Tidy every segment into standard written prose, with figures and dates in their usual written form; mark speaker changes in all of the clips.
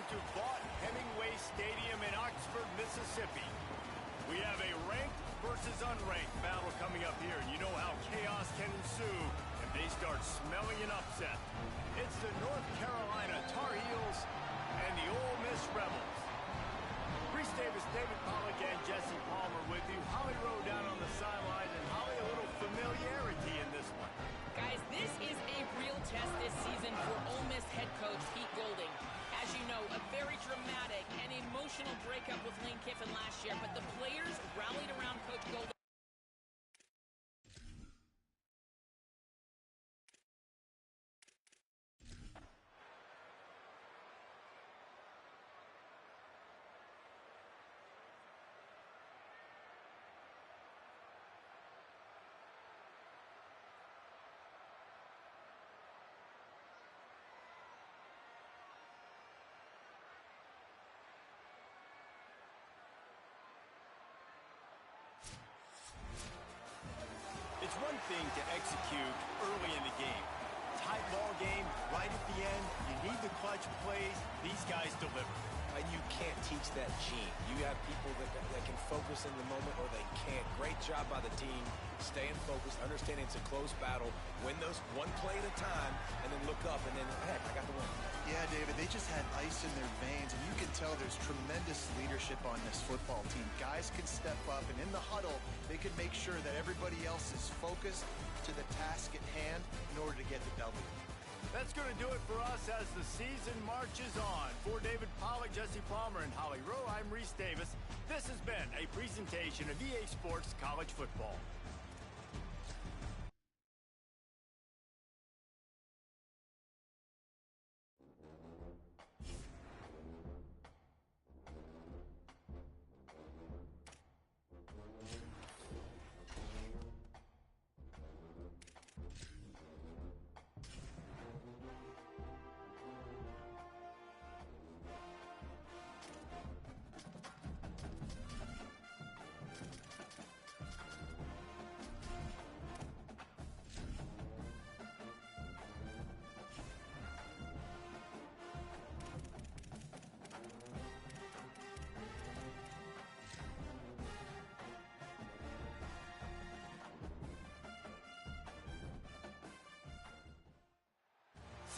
Speaker 1: to Vaught Hemingway Stadium in Oxford, Mississippi. We have a ranked versus unranked battle coming up here. You know how chaos can ensue if they start smelling an upset. It's the North Carolina Tar Heels and the Ole Miss Rebels. Reese Davis, David Pollack, and Jesse Palmer with you. Holly Rowe down on the sideline, and Holly, a little familiarity in this one.
Speaker 2: Guys, this is a real test this season for Ole Miss head coach Pete Golding. As you know, a very dramatic and emotional breakup with Lane Kiffin last year, but the players rallied around Coach Golding.
Speaker 1: It's one thing to execute early in the game. Tight ball game, right at the end, you need the clutch plays. These guys deliver.
Speaker 3: And you can't teach that gene. You have people that can focus in the moment or they can't. Great job by the team, staying focused, understanding it's a close battle, win those one play at a time, and then look up and then, heck, I got the win.
Speaker 4: Yeah, David, they just had ice in their veins, and you can tell there's tremendous leadership on this football team. Guys can step up, and in the huddle, they can make sure that everybody else is focused to the task at hand in order to get the W.
Speaker 1: That's going to do it for us as the season marches on. For David Pollack, Jesse Palmer, and Holly Rowe, I'm Reese Davis. This has been a presentation of EA Sports College Football.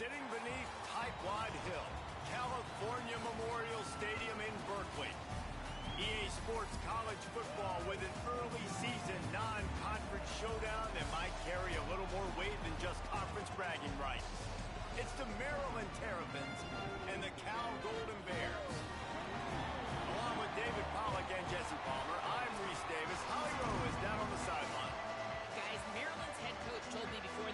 Speaker 1: Sitting beneath Tightwad Hill, California Memorial Stadium in Berkeley. EA Sports College Football with an early season non-conference showdown that might carry a little more weight than just conference bragging rights. It's the Maryland Terrapins and the Cal Golden Bears. Along with David Pollack and Jesse Palmer, I'm Reese Davis. Holly Rowe is down on the sideline.
Speaker 2: Guys, Maryland's head coach told me before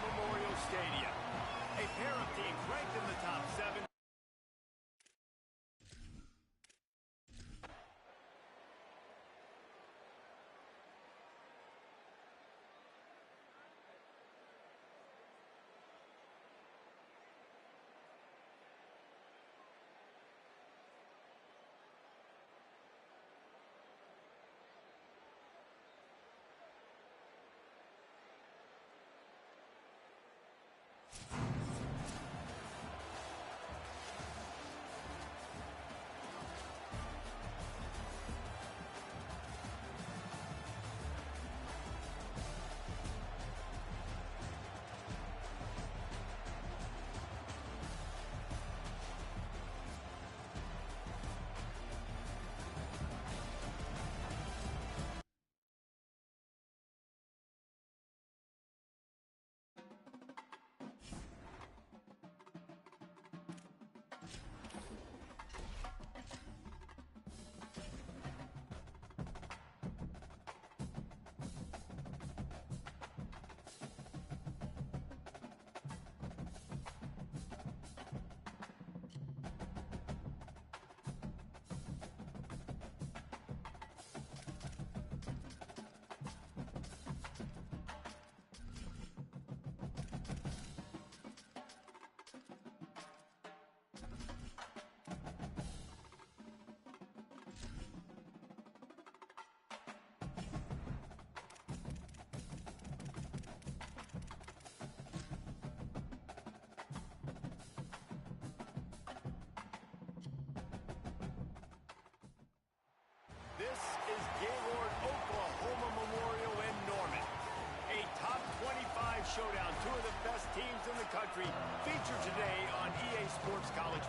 Speaker 1: Memorial Stadium. A pair of teams ranked in the top 7. This is Gaylord Oklahoma Memorial in Norman. A top 25 showdown. Two of the best teams in the country featured today on EA Sports College.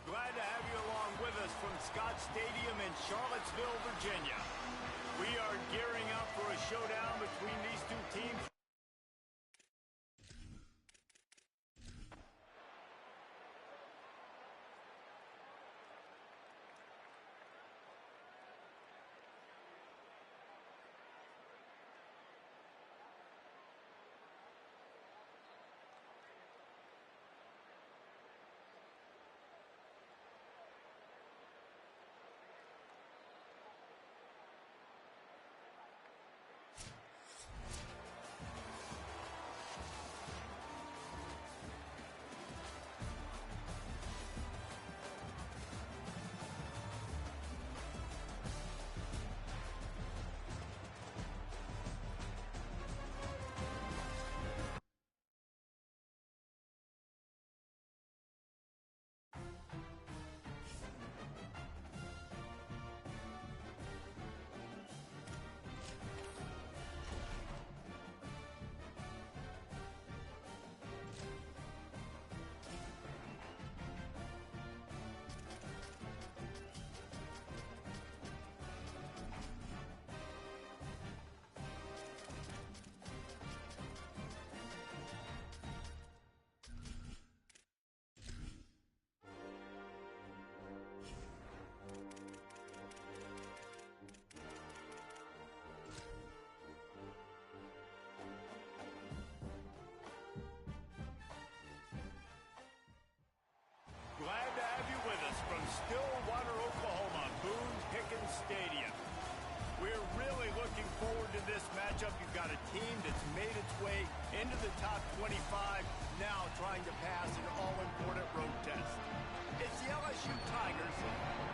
Speaker 1: Glad to have you along with us from Scott Stadium in Charlottesville, Virginia. We are gearing up for a showdown between these two teams. Glad to have you with us from Stillwater, Oklahoma, Boone Pickens Stadium. We're really looking forward to this matchup. You've got a team that's made its way into the top 25, now trying to pass an all-important road test. It's the LSU Tigers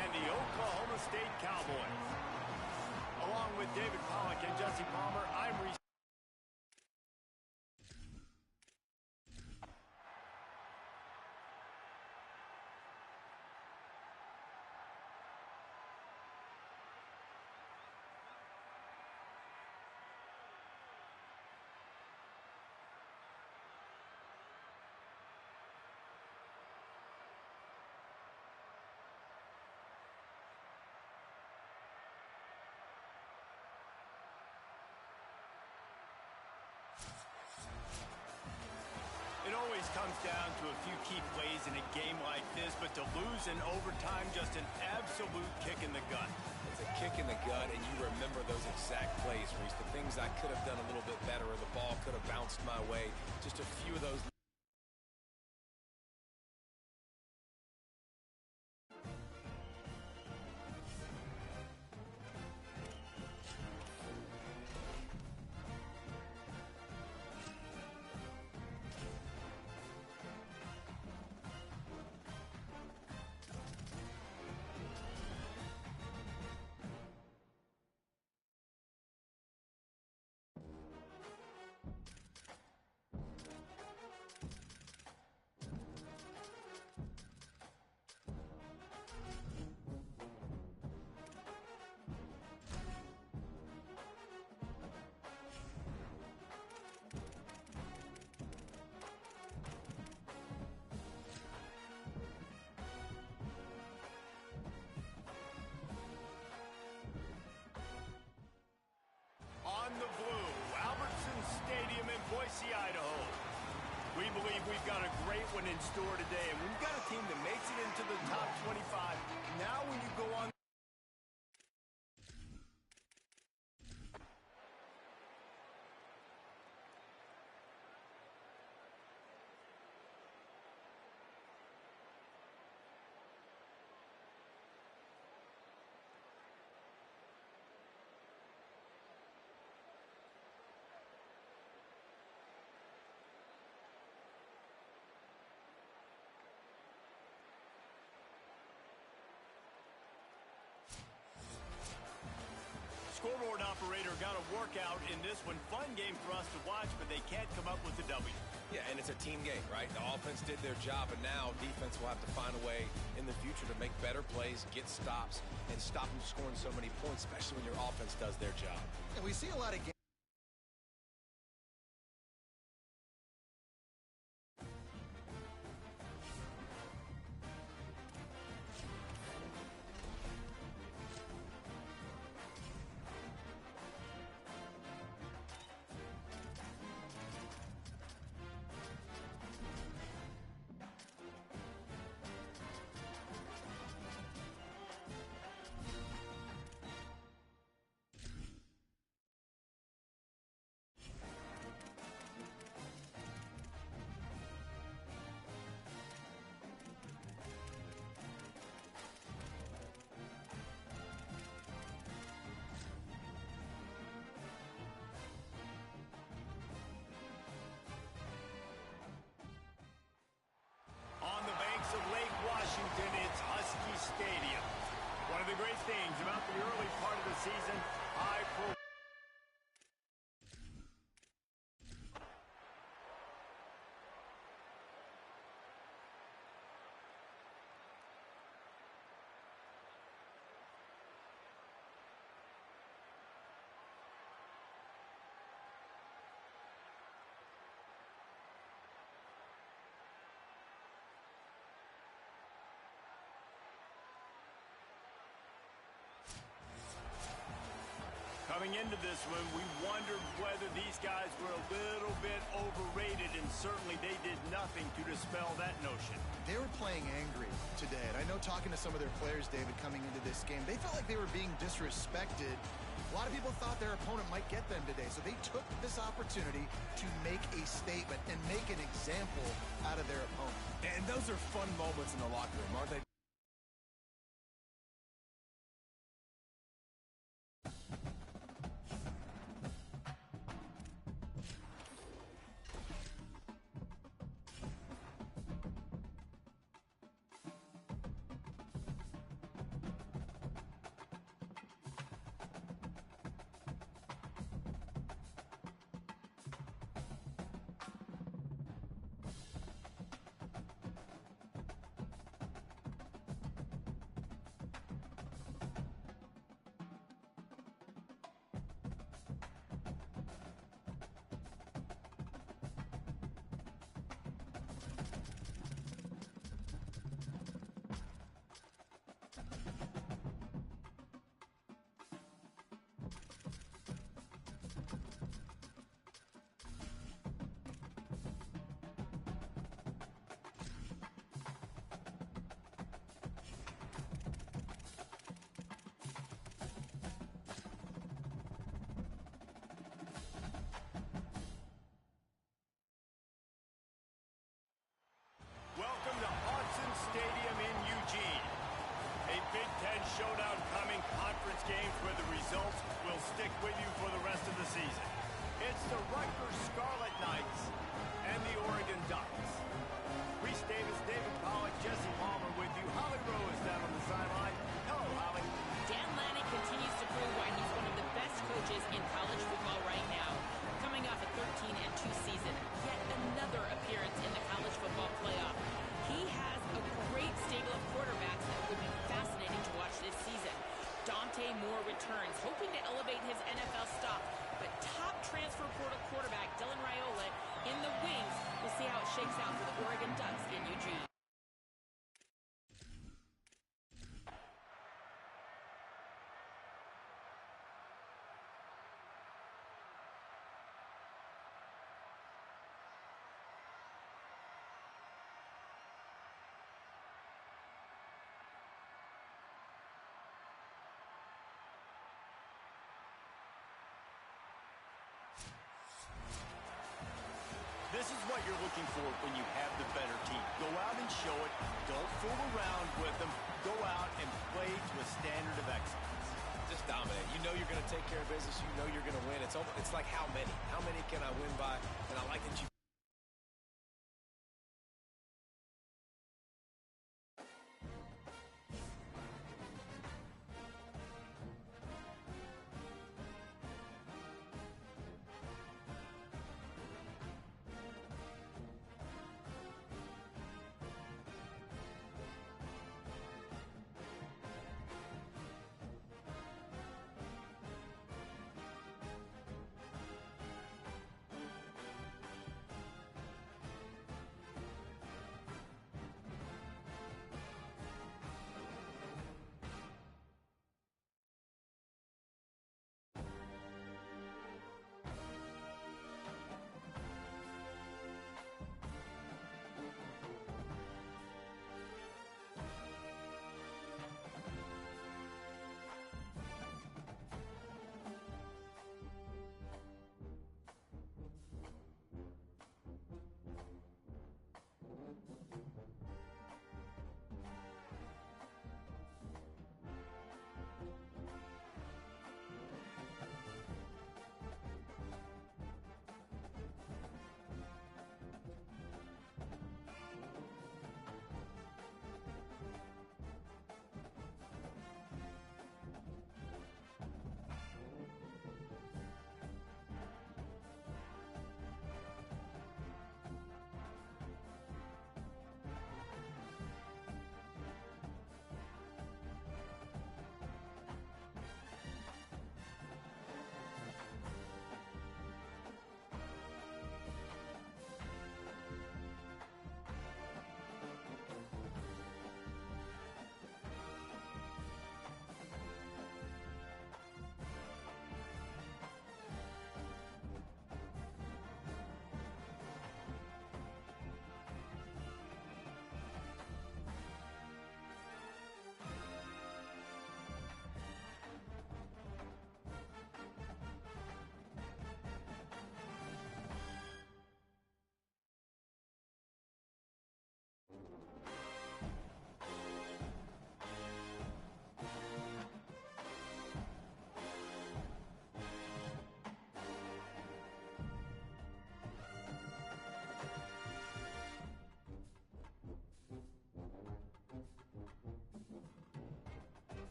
Speaker 1: and the Oklahoma State Cowboys. Along with David Pollack and Jesse Palmer, I'm Reese. always comes down to a few key plays in a game like this, but to lose in overtime, just an absolute kick in the gut.
Speaker 3: It's a kick in the gut, and you remember those exact plays, Reese. The things I could have done a little bit better, or the ball could have bounced my way. Just a few of those.
Speaker 1: On the blue, Albertson Stadium in Boise, Idaho. We believe we've got a great one in store today, and we've got a team that makes it into the top 25. Now when you go on scoreboard operator got a workout in this one. Fun game for us to watch, but they can't come up with a W.
Speaker 3: Yeah, and it's a team game, right? The offense did their job, and now defense will have to find a way in the future to make better plays, get stops, and stop them scoring so many points, especially when your offense does their job.
Speaker 4: And we see a lot of games.
Speaker 1: Of Lake Washington, it's Husky Stadium. One of the great things about the early part of the season, high profile. Coming into this one, we wondered whether these guys were a little bit overrated, and certainly they did nothing to dispel that notion.
Speaker 4: They were playing angry today, and I know talking to some of their players, David, coming into this game, they felt like they were being disrespected. A lot of people thought their opponent might get them today, so they took this opportunity to make a statement and make an example out of their opponent.
Speaker 3: And those are fun moments in the locker room, aren't they?
Speaker 1: Stadium in Eugene. A Big Ten showdown coming, conference games where the results will stick with you for the rest of the season. It's the Rutgers Scarlet Knights and the Oregon Ducks. Reese Davis, David Pollack, Jesse Palmer with you. Holly Rowe is down on the sideline. Hello, Holly.
Speaker 2: Dan Lanning continues to prove why he's one of the best coaches in college football right now. Coming off a 13-2 season, yet another appearance in the college football playoff. He has a great stable of quarterbacks that will be fascinating to watch this season. Dante Moore returns, hoping to elevate his NFL stock, but top transfer portal quarterback Dylan Raiola in the wings. We'll see how it shakes out for the Oregon Ducks in Eugene.
Speaker 1: This is what you're looking for when you have the better team. Go out and show it. Don't fool around with them. Go out and play to a standard of excellence.
Speaker 3: Just dominate. You know you're going to take care of business. You know you're going to win. It's like how many? How many can I win by? And I like that you...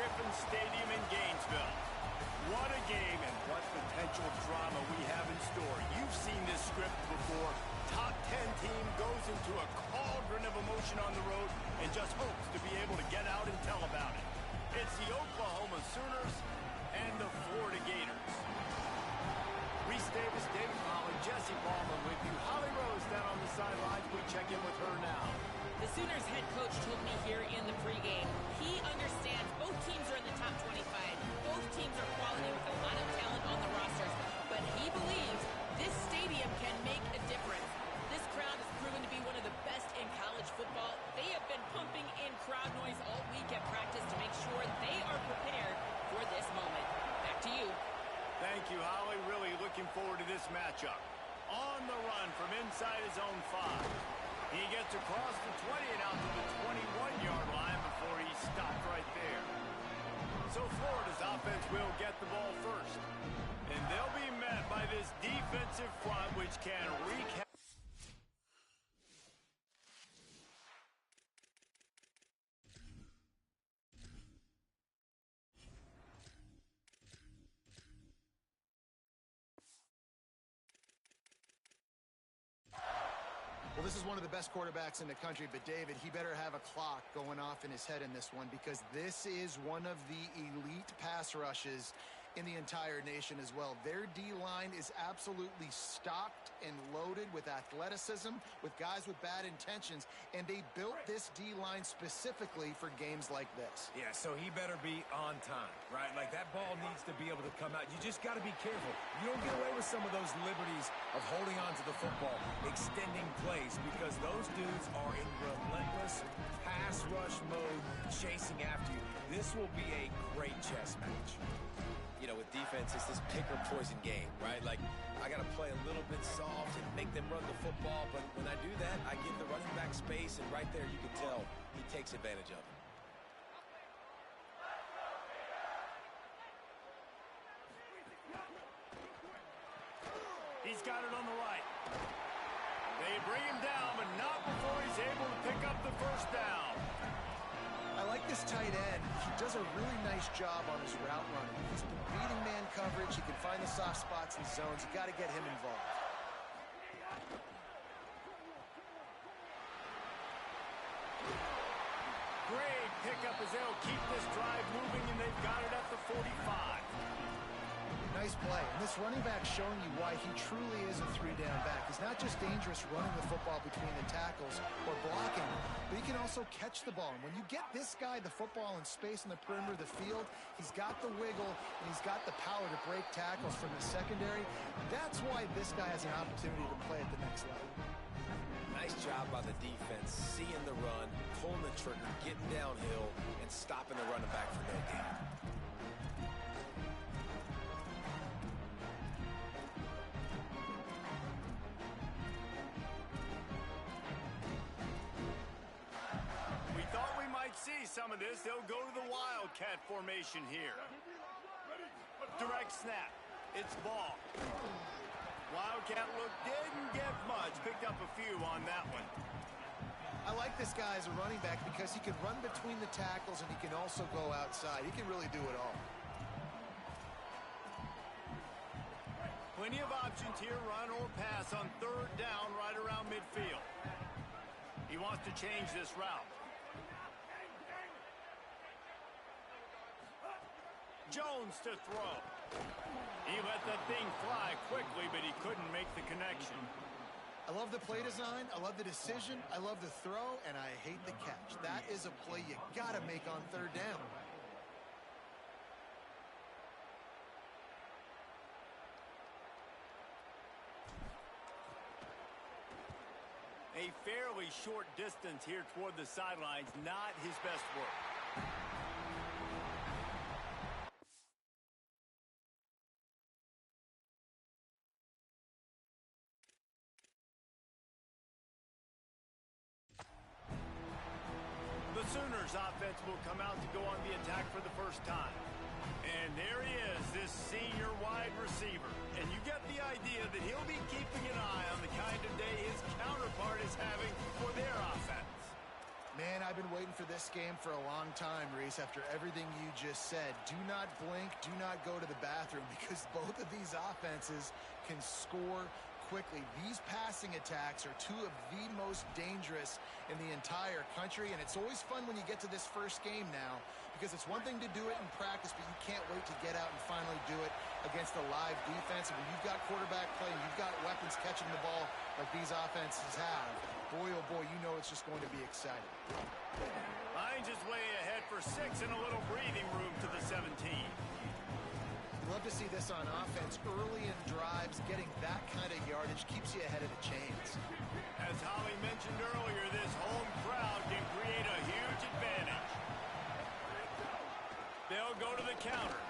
Speaker 1: Griffin Stadium in Gainesville. What a game and what potential drama we have in store. You've seen this script before. Top 10 team goes into a cauldron of emotion on the road and just hopes to be able to get out and tell about it. It's the Oklahoma Sooners and the Florida Gators. Reese Davis, David Holland, Jesse Ballman with you. Holly Rose down on the sidelines. We check in with her now.
Speaker 2: The Sooners head coach told me here in the pregame, he understands both teams are in the top 25. Both teams are quality with a lot of talent on the rosters. But he believes this stadium can make a difference. This crowd has proven to be one of the best in college football. They have been pumping in crowd noise all week at practice to make sure they are prepared for this moment. Back to you.
Speaker 1: Thank you, Holly. Really looking forward to this matchup. On the run from inside his own 5. He gets across the 20 and out to the 21-yard line before he stopped right there. So Florida's offense will get the ball first. And they'll be met by this defensive front, which can wreak havoc.
Speaker 4: Well, this is one of the best quarterbacks in the country, but David, he better have a clock going off in his head in this one because this is one of the elite pass rushes in the entire nation as well. Their D-line is absolutely stocked and loaded with athleticism, with guys with bad intentions, and they built this D-line specifically for games like this.
Speaker 3: Yeah, so he better be on time, right? Like, that ball needs to be able to come out. You just got to be careful. You don't get away with some of those liberties of holding on to the football, extending plays, because those dudes are in relentless pass rush mode, chasing after you. This will be a great chess match. You know, with defense, it's this pick-or-poison game, right? Like, I got to play a little bit soft and make them run the football, but when I do that, I give the running back space, and right there you can tell he takes advantage of it.
Speaker 1: He's got it on the right. They bring him down, but not before he's able to pick up the first down.
Speaker 4: I like this tight end. He does a really nice job on his route running. He's been beating man coverage. He can find the soft spots and zones. You got to get him involved.
Speaker 1: Great pickup as they'll keep this drive moving, and they've got it at the 45.
Speaker 4: Nice play. And this running back showing you why he truly is a three-down back. He's not just dangerous running the football between the tackles or blocking, but he can also catch the ball. And when you get this guy the football in space in the perimeter of the field, he's got the wiggle and he's got the power to break tackles from the secondary. That's why this guy has an opportunity to play at the next level.
Speaker 3: Nice job by the defense, seeing the run, pulling the trigger, getting downhill, and stopping the running back for no gain.
Speaker 1: See some of this. They'll go to the Wildcat formation here. Direct snap. It's ball. Wildcat look didn't get much. Picked up a few on that one.
Speaker 4: I like this guy as a running back because he can run between the tackles and he can also go outside. He can really do it all.
Speaker 1: Plenty of options here, run or pass on third down right around midfield. He wants to change this route. Jones to throw. He let that thing fly quickly, but he couldn't make the connection.
Speaker 4: I love the play design. I love the decision. I love the throw, and I hate the catch. That is a play you got to make on third down.
Speaker 1: A fairly short distance here toward the sidelines, not his best work. The Sooners offense will come out to go on the attack for the first time. And there he is, this senior wide receiver. And you get the idea that he'll be keeping an eye on the kind of day his counterpart is having for their offense.
Speaker 4: Man, Man, I've been waiting for this game for a long time, Reese, after everything you just said. Do not blink, do not go to the bathroom, because both of these offenses can score quickly. These passing attacks are two of the most dangerous in the entire country, and it's always fun when you get to this first game now, because it's one thing to do it in practice, but you can't wait to get out and finally do it against a live defense. And when you've got quarterback play and you've got weapons catching the ball like these offenses have, boy, oh boy, you know it's just going to be exciting.
Speaker 1: Lions is way ahead for 6 and a little breathing room to the 17.
Speaker 4: Love to see this on offense. Early in drives, getting that kind of yardage keeps you ahead of the chains.
Speaker 1: As Holly mentioned earlier, this home crowd can create a huge advantage. They'll go to the counter.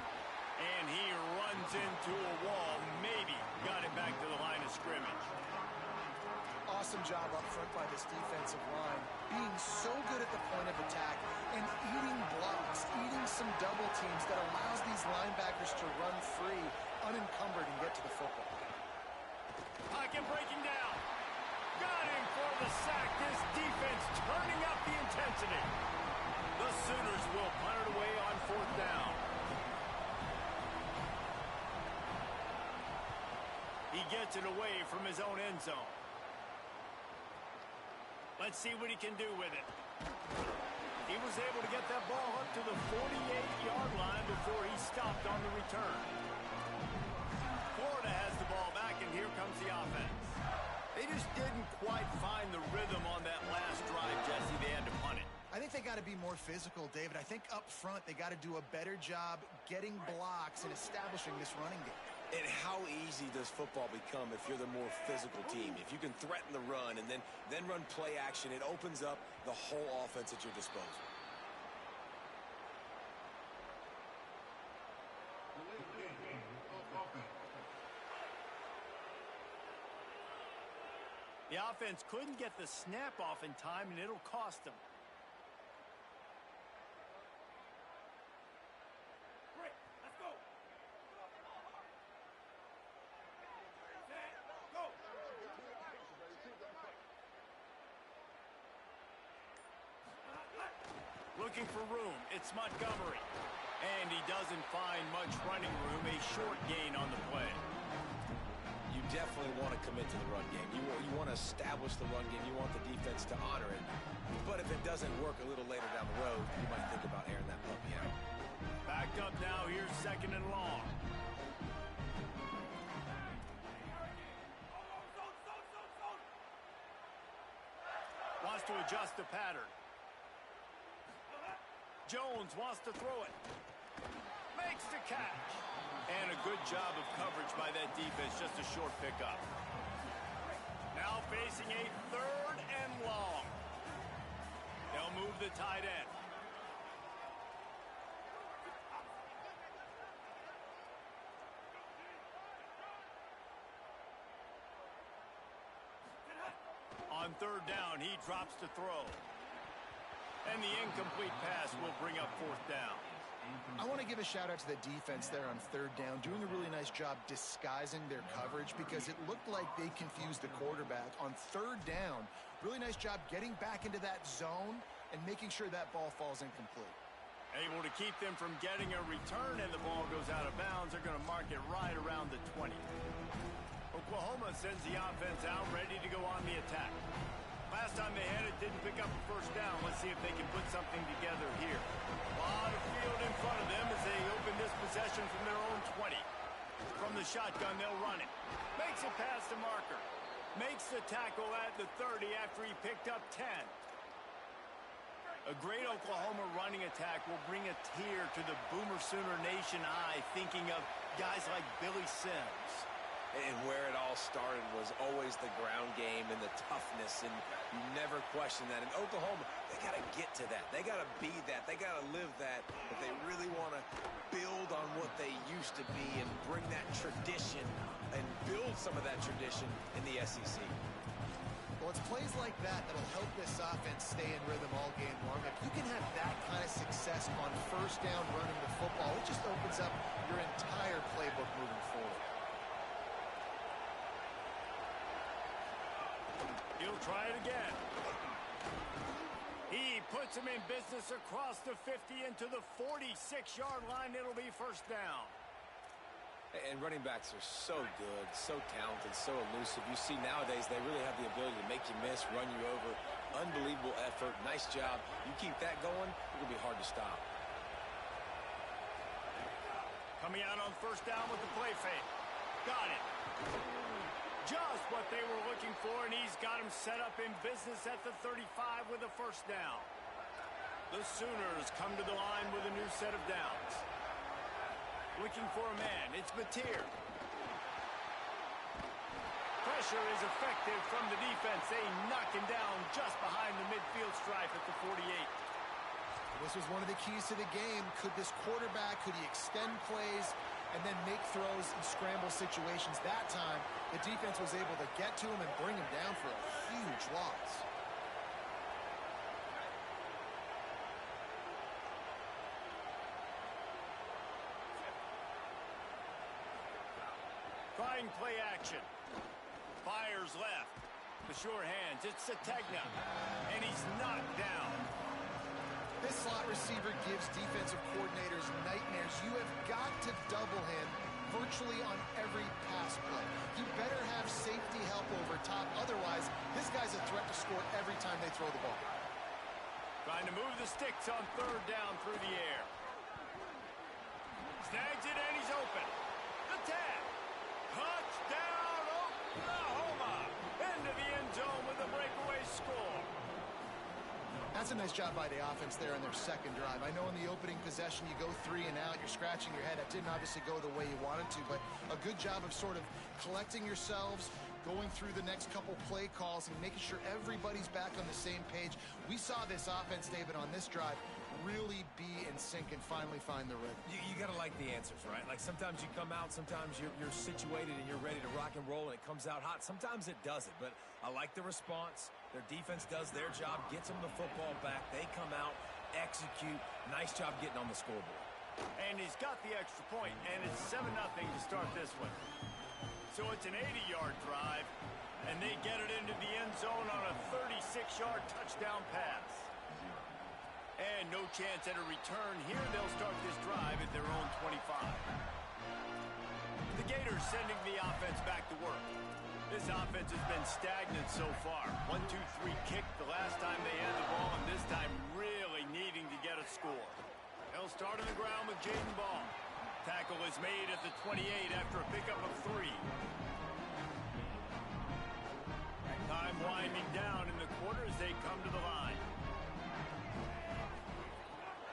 Speaker 1: And he runs into a wall. Maybe got it back to the line of scrimmage.
Speaker 4: Awesome job up front by this defensive line, being so good at the point of attack and eating blocks, eating some double teams that allows these linebackers to run free, unencumbered, and get to the football.
Speaker 1: Pocket breaking down. Got him for the sack. This defense turning up the intensity. The Sooners will punt it away on 4th down. He gets it away from his own end zone. Let's see what he can do with it. He was able to get that ball up to the 48-yard line before he stopped on the return. Florida has the ball back, and here comes the offense. They just didn't quite find the rhythm on that last drive, Jesse. They had to punt it.
Speaker 4: I think they got to be more physical, David. I think up front they got to do a better job getting blocks and establishing this running game.
Speaker 3: And how easy does football become if you're the more physical team? If you can threaten the run and then run play action, it opens up the whole offense at your disposal.
Speaker 1: The offense couldn't get the snap off in time, and it'll cost them. Looking for room, it's Montgomery. And he doesn't find much running room, a short gain on the play.
Speaker 3: You definitely want to commit to the run game. You want to establish the run game. You want the defense to honor it. But if it doesn't work a little later down the road, you might think about airing that puppy out.
Speaker 1: Backed up now, here's 2nd and long. Wants to adjust the pattern. Jones wants to throw it. Makes the catch. And a good job of coverage by that defense, just a short pickup. Now facing a 3rd and long. They'll move the tight end. On 3rd down, he drops to throw. And the incomplete pass will bring up 4th down.
Speaker 4: I want to give a shout out to the defense there on 3rd down, doing a really nice job disguising their coverage because it looked like they confused the quarterback. On 3rd down, really nice job getting back into that zone and making sure that ball falls incomplete.
Speaker 1: Able to keep them from getting a return, and the ball goes out of bounds. They're going to mark it right around the 20. Oklahoma sends the offense out, ready to go on the attack. Last time they had it, didn't pick up a 1st down. Let's see if they can put something together here. A lot of field in front of them as they open this possession from their own 20. From the shotgun, they'll run it. Makes it past the marker. Makes the tackle at the 30 after he picked up 10. A great Oklahoma running attack will bring a tear to the Boomer Sooner Nation eye, thinking of guys like Billy Sims.
Speaker 3: And where it all started was always the ground game and the toughness, and you never question that. In Oklahoma, they got to get to that. They got to be that. They got to live that. If they really want to build on what they used to be and bring that tradition and build some of that tradition in the SEC.
Speaker 4: Well, it's plays like that that'll help this offense stay in rhythm all game long. If you can have that kind of success on 1st down running the football, it just opens up your entire playbook moving forward.
Speaker 1: He'll try it again. He puts him in business across the 50 into the 46-yard line. It'll be first down.
Speaker 3: And running backs are so good, so talented, so elusive. You see nowadays they really have the ability to make you miss, run you over. Unbelievable effort. Nice job. You keep that going, it'll be hard to stop.
Speaker 1: Coming out on first down with the play fake. Got it. Just what they were looking for, and he's got him set up in business at the 35 with a first down. The Sooners come to the line with a new set of downs. Looking for a man. It's Mateer. Pressure is effective from the defense. They knock him down just behind the midfield stripe at the 48.
Speaker 4: This was one of the keys to the game. Could this quarterback, could he extend plays and then make throws in scramble situations? That time, the defense was able to get to him and bring him down for a huge loss.
Speaker 1: Trying play action. Fires left. The sure hands. It's Sategna. And he's knocked down.
Speaker 4: This slot receiver gives defensive coordinators nightmares. You have got to double him virtually on every pass play. He better have safety help over top. Otherwise, this guy's a threat to score every time they throw the ball.
Speaker 1: Trying to move the sticks on third down through the air. Snags it and he's open. The tag. Touchdown, Oklahoma! Into the end zone with a breakaway score.
Speaker 4: That's a nice job by the offense there in their second drive. I know in the opening possession you go 3 and out, you're scratching your head. That didn't obviously go the way you wanted to, but a good job of sort of collecting yourselves, going through the next couple play calls and making sure everybody's back on the same page. We saw this offense, David, on this drive really be in sync and finally find the rhythm.
Speaker 3: You got to like the answers, right? Like sometimes you come out, sometimes you're situated and you're ready to rock and roll and it comes out hot. Sometimes it doesn't, but I like the response. Their defense does their job, gets them the football back. They come out, execute. Nice job getting on the scoreboard.
Speaker 1: And he's got the extra point, and it's 7-0 to start this one. So it's an 80-yard drive, and they get it into the end zone on a 36-yard touchdown pass. And no chance at a return here. They'll start this drive at their own 25. The Gators sending the offense back to work. This offense has been stagnant so far. 1-2-3 kick the last time they had the ball, and this time really needing to get a score. They'll start on the ground with Jaden Ball. Tackle is made at the 28 after a pickup of 3. Time winding down in the quarter as they come to the line.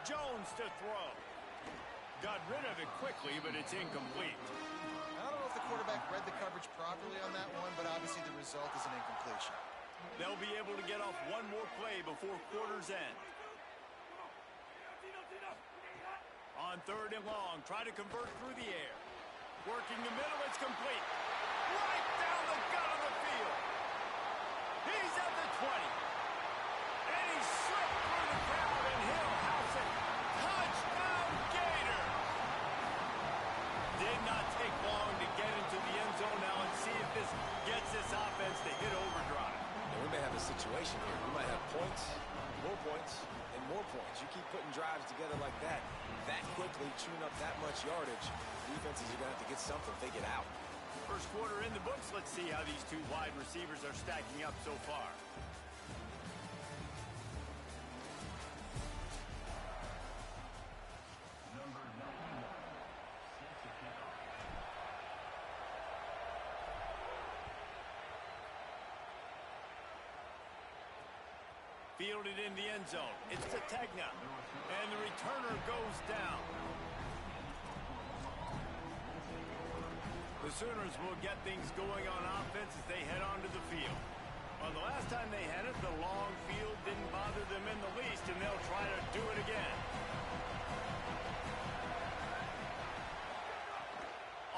Speaker 1: Jones to throw. Got rid of it quickly, but it's incomplete.
Speaker 4: I don't know if the quarterback read the coverage properly on that one, but obviously the result is an incompletion.
Speaker 1: They'll be able to get off one more play before quarter's end. On third and long, try to convert through the air. Working the middle, it's complete. Right down the gut of the field. He's at the 20. And he slipped through the crowd, and he'll house it. Touchdown, Gator! Did not take long to get into the end zone now and see if this gets this offense to hit overdrive.
Speaker 3: And we may have a situation here. We might have points, more points, and more points. You keep putting drives together like that quickly, chewing up that much yardage, defenses are going to have to get something if they get out.
Speaker 1: First quarter in the books. Let's see how these two wide receivers are stacking up so far. Fielded in the end zone. It's Sategna. And the returner goes down. The Sooners will get things going on offense as they head onto the field. Well, the last time they had it, the long field didn't bother them in the least, and they'll try to do it again.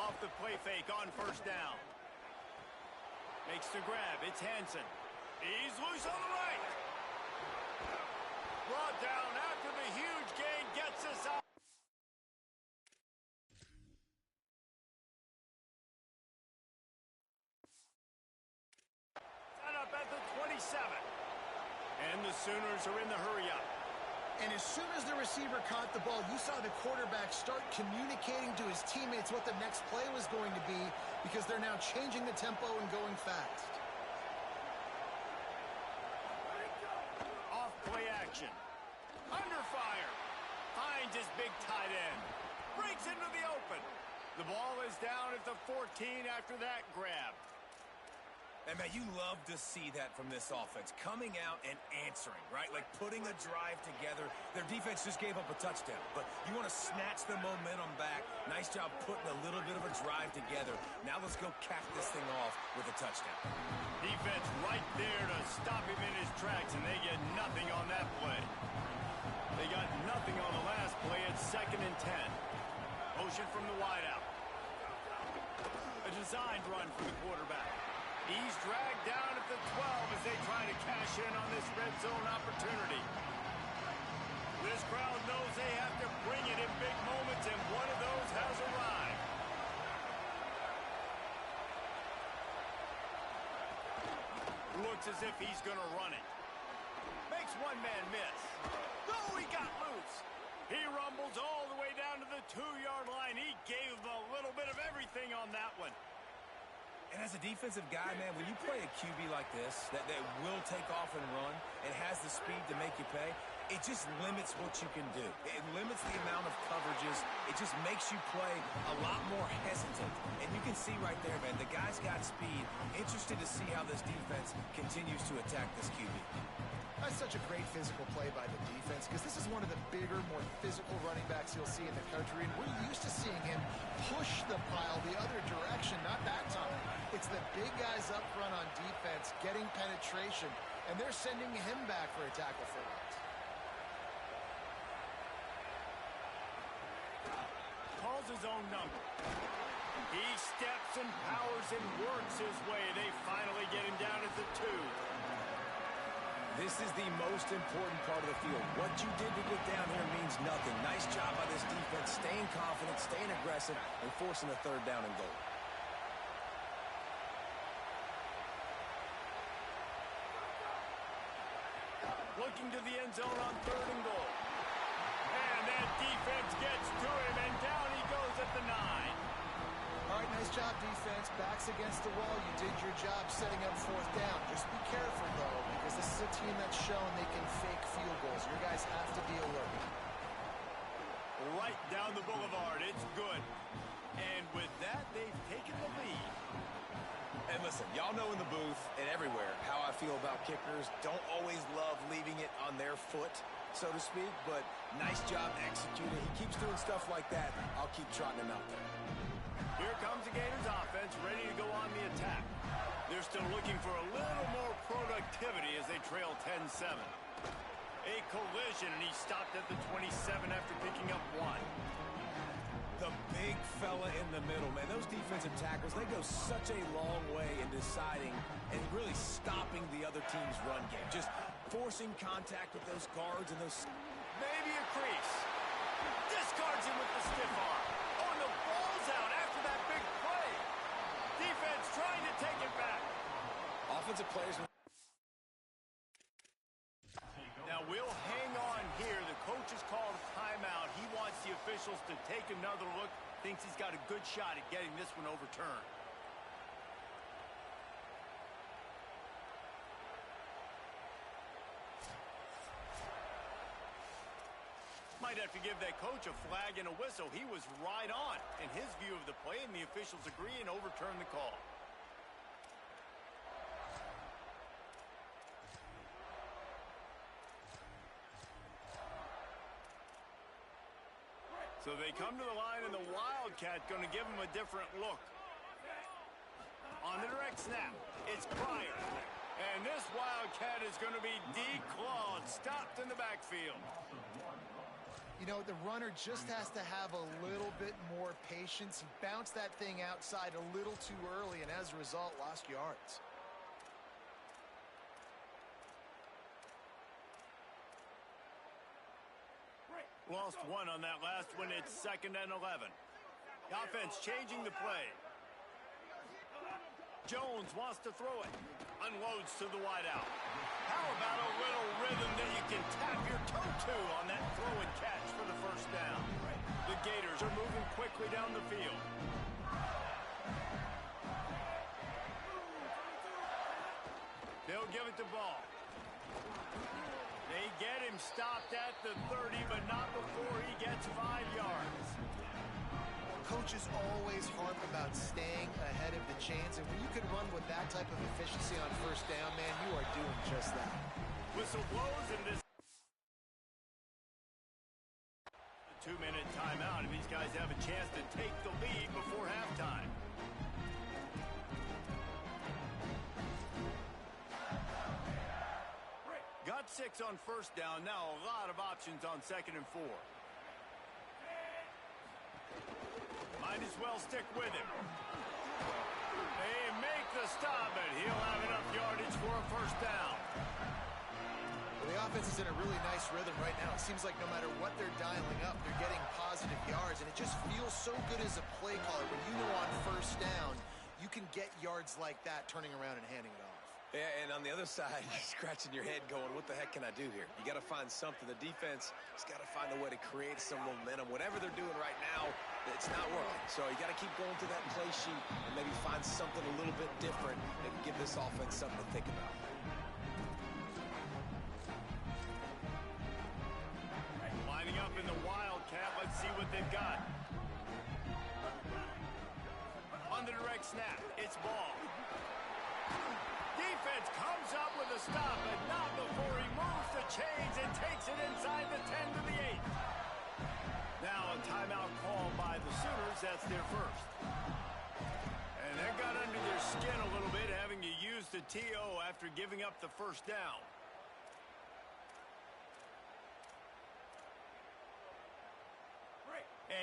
Speaker 1: Off the play fake on first down. Makes the grab. It's Hansen. He's loose on the right. Brought down after the huge gain gets us out. Set up at the 27. And the Sooners are in the hurry-up.
Speaker 4: And as soon as the receiver caught the ball, you saw the quarterback start communicating to his teammates what the next play was going to be because they're now changing the tempo and going fast.
Speaker 1: Off play action. Under fire. Finds his big tight end. Breaks into the open. The ball is down at the 14 after that grab.
Speaker 3: And, man, you love to see that from this offense. Coming out and answering, right? Like putting a drive together. Their defense just gave up a touchdown. But you want to snatch the momentum back. Nice job putting a little bit of a drive together. Now let's go cap this thing off with a touchdown.
Speaker 1: Defense right there to stop him in his tracks, and they get nothing on that play. They got nothing on the last play at 2nd and 10. Motion from the wideout. A designed run from the quarterback. He's dragged down at the 12 as they try to cash in on this red zone opportunity. This crowd knows they have to bring it in big moments, and one of those has arrived. Looks as if he's going to run it. Makes one man miss. Oh, he got loose. He rumbles all the way down to the 2-yard line. He gave them a little bit of everything on that one.
Speaker 3: And as a defensive guy, man, when you play a QB like this that will take off and run and has the speed to make you pay, it just limits what you can do. It limits the amount of coverages. It just makes you play a lot more hesitant. And you can see right there, man, the guy's got speed. Interested to see how this defense continues to attack this QB.
Speaker 4: That's such a great physical play by the defense because this is one of the bigger, more physical running backs you'll see in the country, and we're used to seeing him push the pile the other direction. Not that time. It's the big guys up front on defense getting penetration, and they're sending him back for a tackle for loss.
Speaker 1: Calls his own number. He steps and powers and works his way. They finally get him down at the 2.
Speaker 3: This is the most important part of the field. What you did to get down here means nothing. Nice job by this defense, staying confident, staying aggressive, and forcing a 3rd down and goal.
Speaker 1: Looking to the end zone on 3rd and goal. And that defense gets to him, and down he goes at the 9.
Speaker 4: All right, nice job, defense. Backs against the wall. You did your job setting up 4th down. Just be careful, though, because this is a team that's shown they can fake field goals. Your guys have to be alert.
Speaker 1: Right down the boulevard. It's good. And with that, they've taken the lead.
Speaker 3: And listen, y'all know in the booth and everywhere how I feel about kickers. Don't always love leaving it on their foot, so to speak, but nice job executing. He keeps doing stuff like that. I'll keep trotting him out there.
Speaker 1: Here comes the Gators offense, ready to go on the attack. They're still looking for a little more productivity as they trail 10-7. A collision, and he stopped at the 27 after picking up 1.
Speaker 3: The big fella in the middle, man. Those defensive tackles, they go such a long way in deciding and really stopping the other team's run game. Just forcing contact with those guards and those...
Speaker 1: Maybe a crease. Discards him with the stiff arm. Oh, and the ball's out after that big play. Defense trying to take it back.
Speaker 3: Offensive players...
Speaker 1: Now we'll hang on here. The coach has called a timeout. He wants the officials to take another look. Thinks he's got a good shot at getting this one overturned. Might have to give that coach a flag and a whistle. He was right on in his view of the play, and the officials agree and overturn the call. So they come to the line, and the Wildcat going to give him a different look. On the direct snap, it's Pryor. And this Wildcat is going to be declawed, stopped in the backfield.
Speaker 4: You know, the runner just has to have a little bit more patience. He bounced that thing outside a little too early, and as a result, lost yards.
Speaker 1: Lost 1 on that last one. It's 2nd and 11. The offense changing the play. Jones wants to throw it. Unloads to the wideout. How about a little rhythm that you can tap your toe to on that throw and catch for the first down. The Gators are moving quickly down the field. They'll give it the ball. They get him stopped at the 30, but not before he gets 5 yards.
Speaker 4: Coaches always harp about staying ahead of the chains, and when you can run with that type of efficiency on first down, man, you are doing just that.
Speaker 1: Whistle blows in this 2-minute timeout, and these guys have a chance to take the lead before halftime. Got 6 on first down. Now a lot of options on 2nd and 4. Might as well stick with him. They make the stop, and he'll have enough yardage for a first down.
Speaker 4: Well, the offense is in a really nice rhythm right now. It seems like no matter what they're dialing up, they're getting positive yards, and it just feels so good as a play caller when you know on first down you can get yards like that turning around and handing it off.
Speaker 3: Yeah, and on the other side, you're scratching your head going, what the heck can I do here? You got to find something. The defense has got to find a way to create some momentum. Whatever they're doing right now, it's not working. So you got to keep going through that play sheet and maybe find something a little bit different and give this offense something to think about.
Speaker 1: Lining up in the Wildcat. Let's see what they've got. On the direct snap, it's ball. Defense comes up with a stop, but not before he moves the chains and takes it inside the 10 to the 8. Now a timeout call by the Sooners. That's their first. And that got under their skin a little bit, having to use the TO after giving up the first down.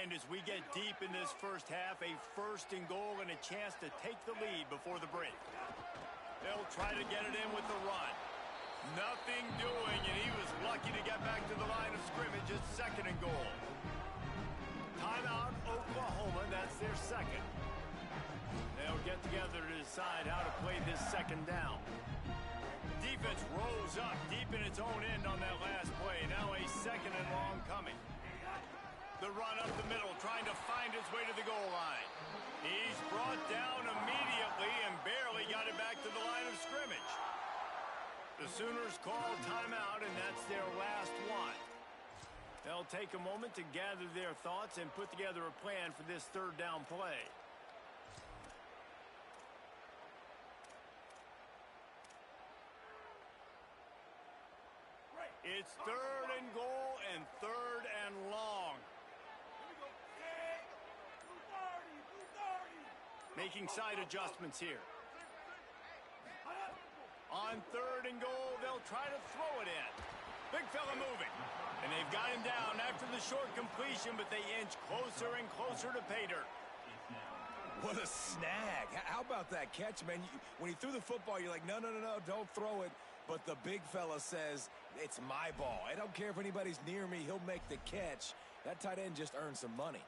Speaker 1: And as we get deep in this first half, a 1st and goal and a chance to take the lead before the break. They'll try to get it in with the run. Nothing doing, and he was lucky to get back to the line of scrimmage at 2nd and goal. Timeout, Oklahoma. That's their 2nd. They'll get together to decide how to play this 2nd down. Defense rolls up deep in its own end on that last play. Now a 2nd and long coming. The run up the middle, trying to find his way to the goal line. He's brought down immediately and barely got it back to the line of scrimmage. The Sooners call timeout, and that's their last one. They'll take a moment to gather their thoughts and put together a plan for this 3rd down play. It's 3rd and goal and 3rd and long. Making side adjustments here. On 3rd and goal, they'll try to throw it in. Big fella moving. And they've got him down after the short completion, but they inch closer and closer to pay dirt.
Speaker 3: What a snag. How about that catch, man? When he threw the football, you're like, no, don't throw it. But the big fella says, it's my ball. I don't care if anybody's near me. He'll make the catch. That tight end just earned some money.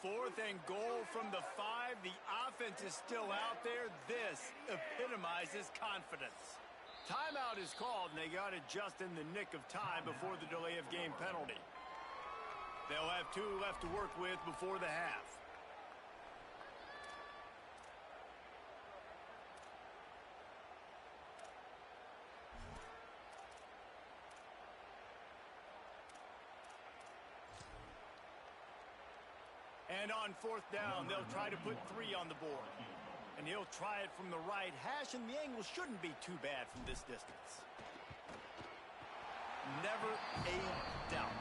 Speaker 1: Fourth and goal from the 5. The offense is still out there. This epitomizes confidence. Timeout is called, and they got it just in the nick of time before the delay of game penalty. They'll have 2 left to work with before the half. And on 4th down, they'll try to put 3 on the board. And he'll try it from the right hash, and the angle shouldn't be too bad from this distance. Never a doubt.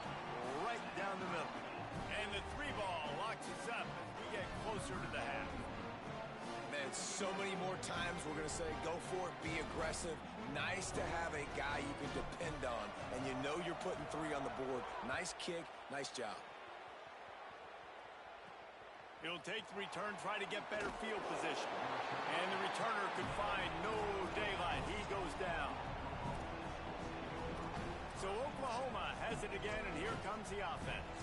Speaker 1: Right down the middle. And the 3 ball locks us up as we get closer to the half.
Speaker 3: Man, so many more times we're going to say, go for it, be aggressive. Nice to have a guy you can depend on, and you know you're putting 3 on the board. Nice kick, nice job.
Speaker 1: He'll take the return, try to get better field position. And the returner could find no daylight. He goes down. Oklahoma has it again, and here comes the offense.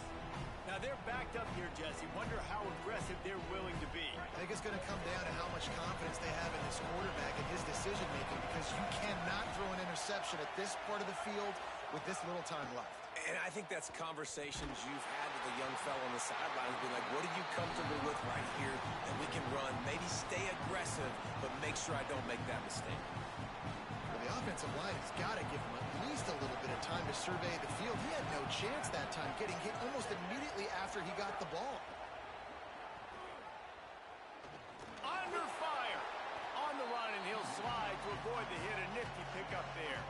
Speaker 1: Now, they're backed up here, Jesse. Wonder how aggressive they're willing to be.
Speaker 4: I think it's going to come down to how much confidence they have in this quarterback and his decision-making, because you cannot throw an interception at this part of the field with this little time left.
Speaker 3: And I think that's conversations you've had with a young fellow on the sidelines, being like, what are you comfortable with right here that we can run? Maybe stay aggressive, but make sure I don't make that mistake.
Speaker 4: Well, the offensive line has got to give him at least a little bit of time to survey the field. He had no chance that time, getting hit almost immediately after he got the ball.
Speaker 1: Under fire. On the run, and he'll slide to avoid the hit. A nifty pickup there.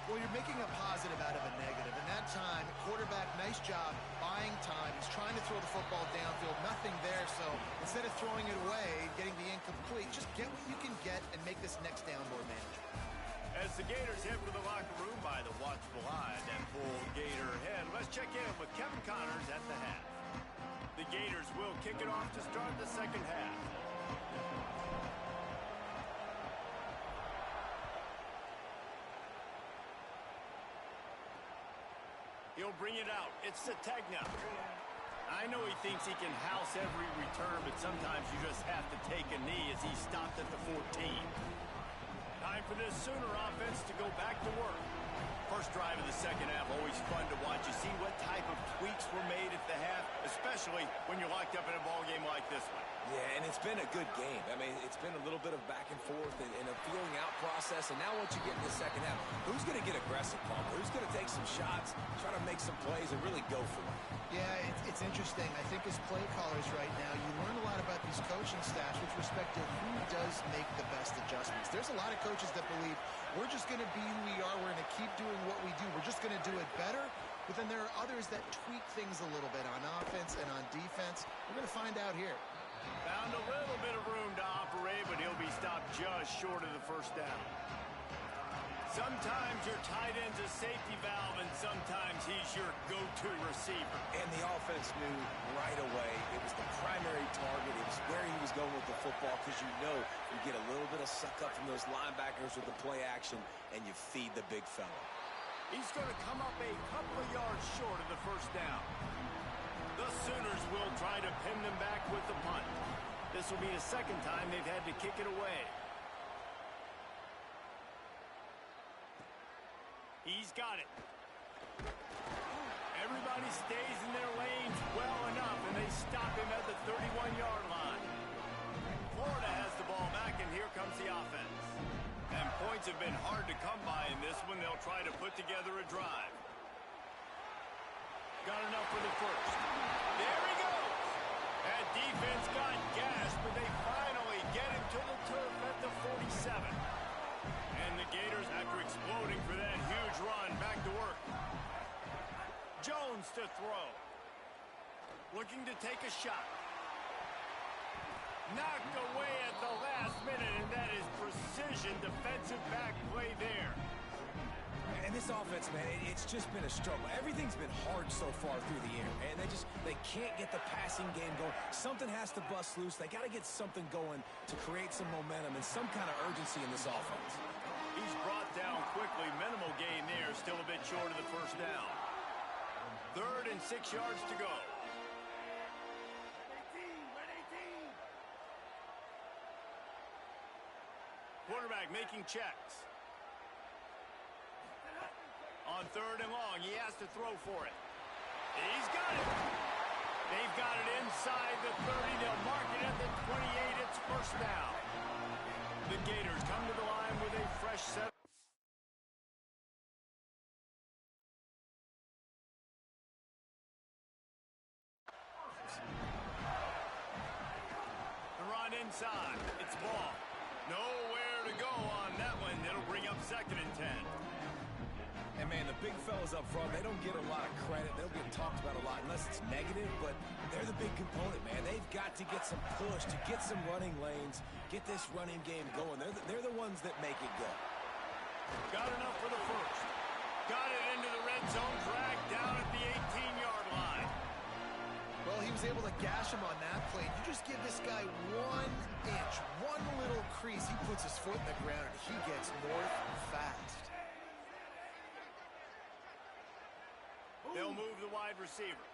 Speaker 4: Well, you're making a positive out of a negative. And that time, quarterback, nice job buying time. He's trying to throw the football downfield. Nothing there, so instead of throwing it away, getting the incomplete, just get what you can get and make this next down more manageable.
Speaker 1: As the Gators head for the locker room by the watchful eye, that full Gator head. Let's check in with Kevin Connors at the half. The Gators will kick it off to start the second half. He'll bring it out. It's Sategna. I know he thinks he can house every return, but sometimes you just have to take a knee as he stopped at the 14. Time for this Sooner offense to go back to work. First drive of the second half, always fun to watch. You see what type of tweaks were made at the half, especially when you're locked up in a ball game like this one.
Speaker 3: Yeah, and it's been a good game. I mean, it's been a little bit of back and forth and a feeling out process. And now once you get in the second half, who's going to get aggressive, Palmer? Who's going to take some shots, try to make some plays, and really go for it?
Speaker 4: Yeah, it's interesting. I think as play callers right now, you learn a lot about these coaching staffs with respect to who does make the best adjustments. There's a lot of coaches that believe we're just going to be who we are. We're going to keep doing what we do. We're just going to do it better. But then there are others that tweak things a little bit on offense and on defense. We're going to find out here.
Speaker 1: Found a little bit of room to operate, but he'll be stopped just short of the first down. Sometimes your tight end's a safety valve, and sometimes he's your go-to receiver.
Speaker 3: And the offense knew right away it was the primary target. It was where he was going with the football, because you know you get a little bit of suck-up from those linebackers with the play action, and you feed the big fella.
Speaker 1: He's going to come up a couple of yards short of the first down. The Sooners will try to pin them back with the punt. This will be the second time they've had to kick it away. He's got it. Everybody stays in their lanes well enough, and they stop him at the 31-yard line. Florida has the ball back, and here comes the offense. And points have been hard to come by in this one. They'll try to put together a drive. Got enough for the first. There he goes. That defense got gashed, but they finally get him to the turf at the 47. And the Gators, after exploding for that huge run, back to work. Jones to throw. Looking to take a shot. Knocked away at the last minute, and that is precision defensive back play there.
Speaker 3: And this offense, man, it's just been a struggle. Everything's been hard so far through the air, and they can't get the passing game going. Something has to bust loose. They got to get something going to create some momentum and some kind of urgency in this offense.
Speaker 1: He's brought down quickly. Minimal gain there, still a bit short of the first down. 3rd and 6 yards to go. Quarterback making checks. On 3rd and long, he has to throw for it. He's got it. They've got it inside the 30. They'll mark it at the 28. It's first down. The Gators come to the line with a fresh set. The run inside. It's ball. Nowhere to go on that one. It'll bring up 2nd and 10.
Speaker 3: And, man, the big fellas up front, they don't get a lot of credit. They don't get talked about a lot unless it's negative, but they're the big component, man. They've got to get some push, to get some running lanes, get this running game going. They're the ones that make it go.
Speaker 1: Got enough for the first. Got it into the red zone, dragged down at the 18-yard line.
Speaker 4: Well, he was able to gash him on that play. You just give this guy 1 inch, one little crease. He puts his foot in the ground, and he gets north fast.
Speaker 1: They'll move the wide receiver.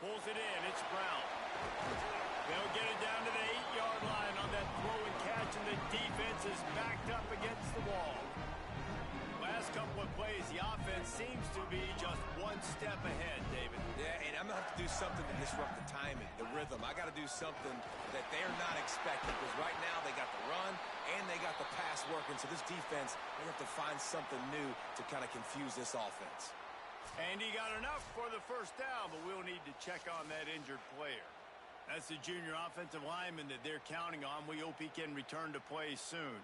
Speaker 1: Pulls it in. It's Brown. They'll get it down to the 8-yard line on that throw and catch, and the defense is backed up against the wall. Last couple of plays, the offense seems to be just one step ahead, David.
Speaker 3: Yeah, and I'm going to have to do something to disrupt the timing, the rhythm. I got to do something that they're not expecting, because right now they got the run and they got the pass working. So this defense, they have to find something new to kind of confuse this offense.
Speaker 1: And he got enough for the first down, but we'll need to check on that injured player. That's the junior offensive lineman that they're counting on. We hope he can return to play soon.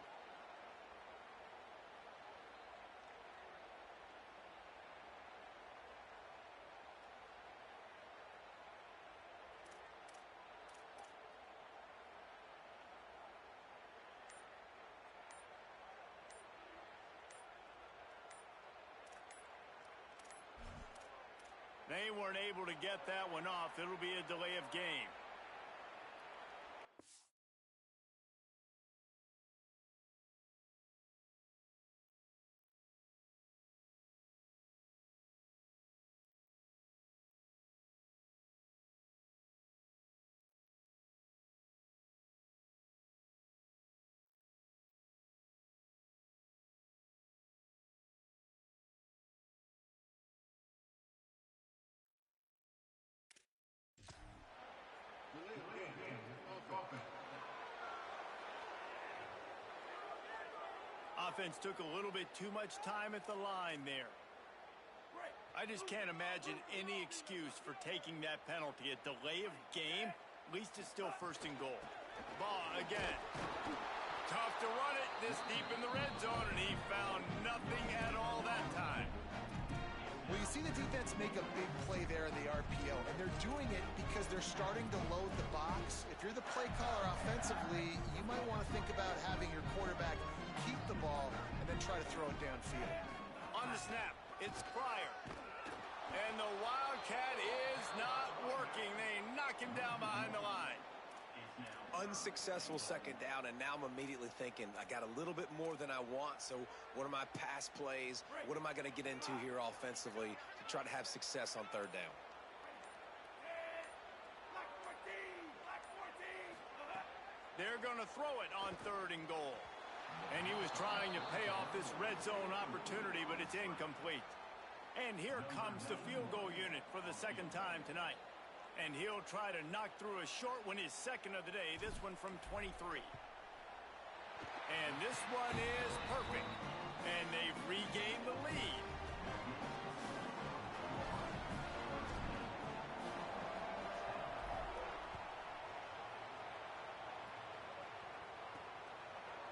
Speaker 1: They weren't able to get that one off. It'll be a delay of game. Offense took a little bit too much time at the line there. I just can't imagine any excuse for taking that penalty. A delay of game, at least it's still first and goal. Ball again. Tough to run it this deep in the red zone, and he found nothing at all that time.
Speaker 4: Well, you see the defense make a big play there in the RPO, and they're doing it because they're starting to load the box. If you're the play caller offensively, you might want to think about having your quarterback keep the ball and then try to throw it downfield.
Speaker 1: On the snap, it's Pryor. And the Wildcat is not working. They knock him down behind the line.
Speaker 3: Unsuccessful second down, and now I'm immediately thinking, I got a little bit more than I want, so what are my pass plays? What am I going to get into here offensively to try to have success on third down?
Speaker 1: They're going to throw it on third and goal. And he was trying to pay off this red zone opportunity, but it's incomplete. And here comes the field goal unit for the second time tonight. And he'll try to knock through a short one, his second of the day, this one from 23. And this one is perfect. And they've regained the lead.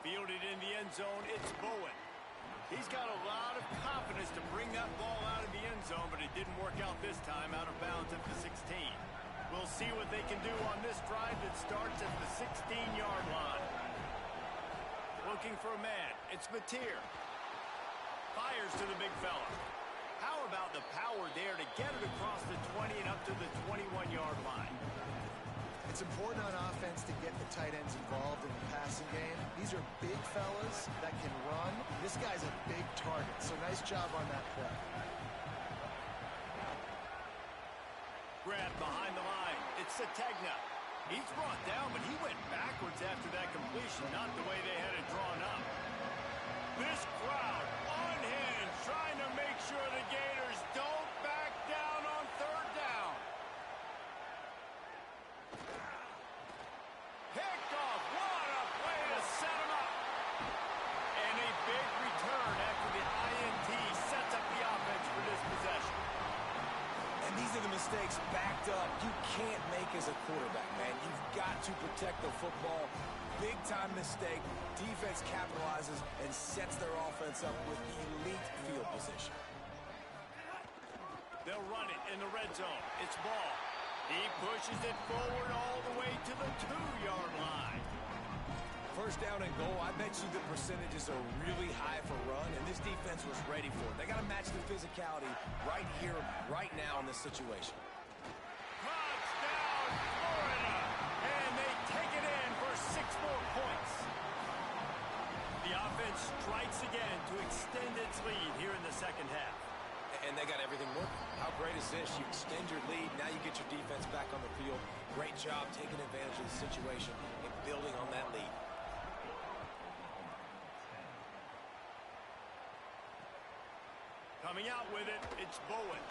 Speaker 1: Fielded in the end zone, it's Bowen. He's got a lot of confidence to bring that ball out of the end zone, but it didn't work out this time, out of bounds at the 16. We'll see what they can do on this drive that starts at the 16-yard line. Looking for a man, it's Mateer. Fires to the big fella. How about the power there to get it across the 20 and up to the 21-yard line?
Speaker 4: It's important on offense to get the tight ends involved in the passing game. These are big fellas that can run. This guy's a big target, so nice job on that play.
Speaker 1: Grab behind the line. It's Sategna. He's brought down, but he went backwards after that completion, not the way they had it drawn up. This crowd on hand trying to make sure the Gators don't back down on third down. Picked off. What a play to set him up. And a big return after the INT sets up the offense for this possession.
Speaker 3: And these are the mistakes backed up you can't make as a quarterback, man. You've got to protect the football. Big-time mistake. Defense capitalizes and sets their offense up with elite field position.
Speaker 1: They'll run it in the red zone. It's Ball. He pushes it forward all the way to the 2-yard line.
Speaker 3: First down and goal, I bet you the percentages are really high for run, and this defense was ready for it. They got to match the physicality right here, right now in this situation.
Speaker 1: Touchdown, Florida! And they take it in for 6 more points. offense strikes again to extend its lead here in the second half.
Speaker 3: And they got everything working. How great is this? You extend your lead. Now you get your defense back on the field. Great job taking advantage of the situation and building on that lead.
Speaker 1: Coming out with it, it's Bowen.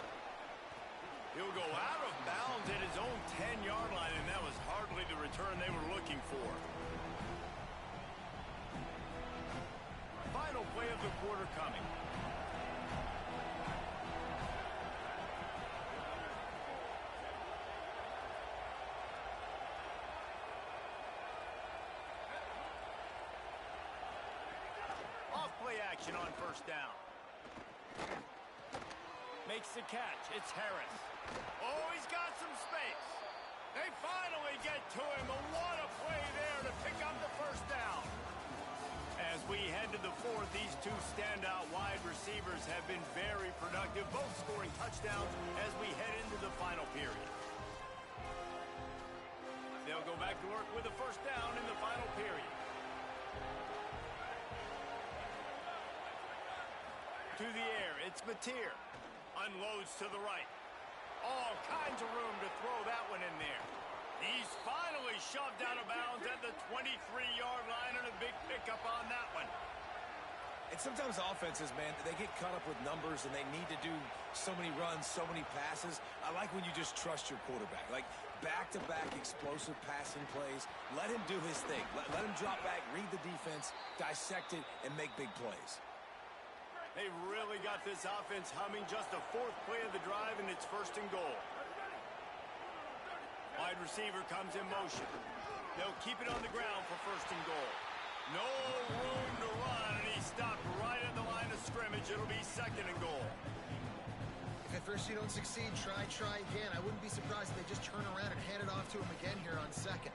Speaker 1: He'll go out of bounds at his own 10-yard line, and that was hardly the return they were looking for. Final play of the quarter coming. Off-play action on first down. Makes the catch. It's Harris. Oh, he's got some space. They finally get to him. And what a play there to pick up the first down. As we head to the fourth, these two standout wide receivers have been very productive, both scoring touchdowns as we head into the final period. They'll go back to work with a first down in the final period. To the air, it's Mateer. Unloads to the right. All kinds of room to throw that one in there. He's finally shoved out of bounds at the 23-yard line, and a big pickup on that one.
Speaker 3: And sometimes offenses, man, they get caught up with numbers and they need to do so many runs, so many passes. I like when you just trust your quarterback. Like back-to-back explosive passing plays. Let him do his thing. Let him drop back, read the defense, dissect it, and make big plays.
Speaker 1: They really got this offense humming. Just a fourth play of the drive, and it's first and goal. Wide receiver comes in motion. They'll keep it on the ground for first and goal. No room to run, and he stopped right at the line of scrimmage. It'll be second and goal.
Speaker 4: If at first you don't succeed, try again. I wouldn't be surprised if they just turn around and hand it off to him again here on second.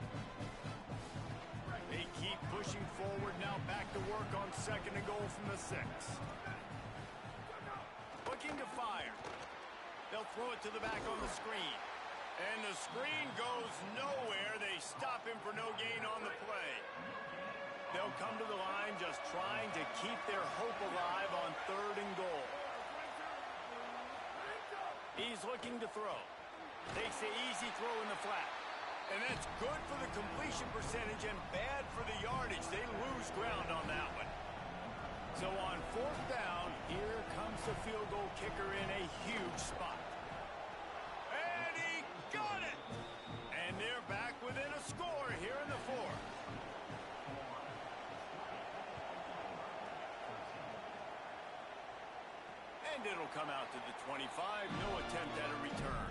Speaker 1: They keep pushing forward. Now back to work on second and goal from the 6. Looking to fire. They'll throw it to the back on the screen. And the screen goes nowhere. They stop him for no gain on the play. They'll come to the line just trying to keep their hope alive on third and goal. He's looking to throw. Takes the easy throw in the flat. And that's good for the completion percentage and bad for the yardage. They lose ground on that one. So on fourth down, here comes the field goal kicker in a huge spot. And he got it! And they're back within a score here in the fourth. And it'll come out to the 25. No attempt at a return.